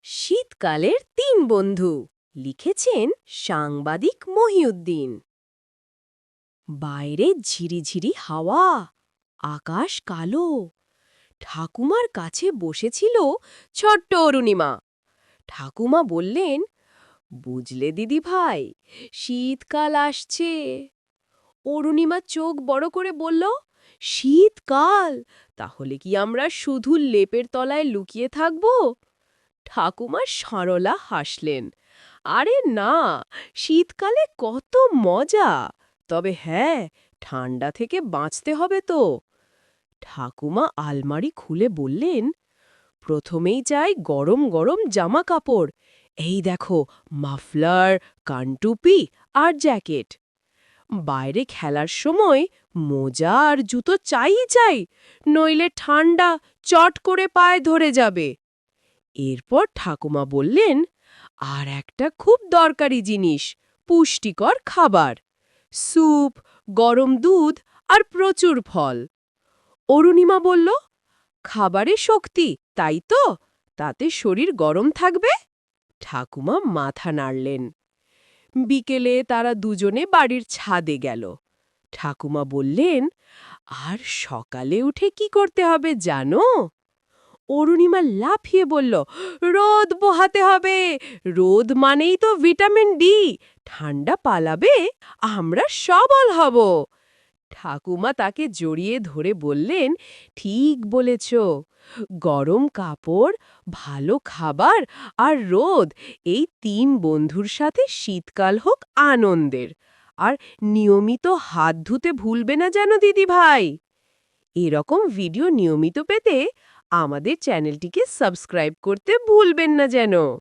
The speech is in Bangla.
শীতকালের তিন বন্ধু লিখেছেন সাংবাদিক মহিউদ্দিন। বাইরে ঝিরিঝিরি হাওয়া, আকাশ কালো। ঠাকুমার কাছে বসেছিল ছোট্ট অরুণিমা। ঠাকুমা বললেন, বুঝলে দিদি ভাই, শীতকাল আসছে। অরুণিমা চোখ বড় করে বলল, শীতকাল? তাহলে কি আমরা শুধু লেপের তলায় লুকিয়ে থাকব? ঠাকুমা সরলা হাসলেন, আরে না, শীতকালে কত মজা। তবে হ্যাঁ, ঠান্ডা থেকে বাঁচতে হবে তো। ঠাকুমা আলমারি খুলে বললেন, প্রথমেই চাই গরম গরম জামা কাপড়। এই দেখো, মাফলার, কানটুপি আর জ্যাকেট। বাইরে খেলার সময় মোজা আর জুতো চাই, নইলে ঠান্ডা চট করে পায়ে ধরে যাবে। এরপর ঠাকুমা বললেন, আর একটা খুব দরকারি জিনিস, পুষ্টিকর খাবার, স্যুপ, গরম দুধ আর প্রচুর ফল। অরুণিমা বলল, খাবারে শক্তি, তাই তো? তাতে শরীর গরম থাকবে? ঠাকুমা মাথা নাড়লেন। বিকেলে তারা দুজনে বাড়ির ছাদে গেল। ঠাকুমা বললেন, আর সকালে উঠে কি করতে হবে জানো? অরুণিমা লাফিয়ে বলল, রোদ পোহাতে হবে। রোদ মানেই তো ভিটামিন ডি। ঠান্ডা পালাবে, আমরা সবল হব। ঠাকুমা তাকে জড়িয়ে ধরে বললেন, ঠিক বলেছ। গরম কাপড়, ভালো খাবার আর রোদ, এই তিন বন্ধুর সাথে শীতকাল হোক আনন্দের। আর নিয়মিত হাত ধুতে ভুলবে না যেন দিদি ভাই। এরকম ভিডিও নিয়মিত পেতে আমাদের চ্যানেলটিকে সাবস্ক্রাইব করতে ভুলবেন না যেন।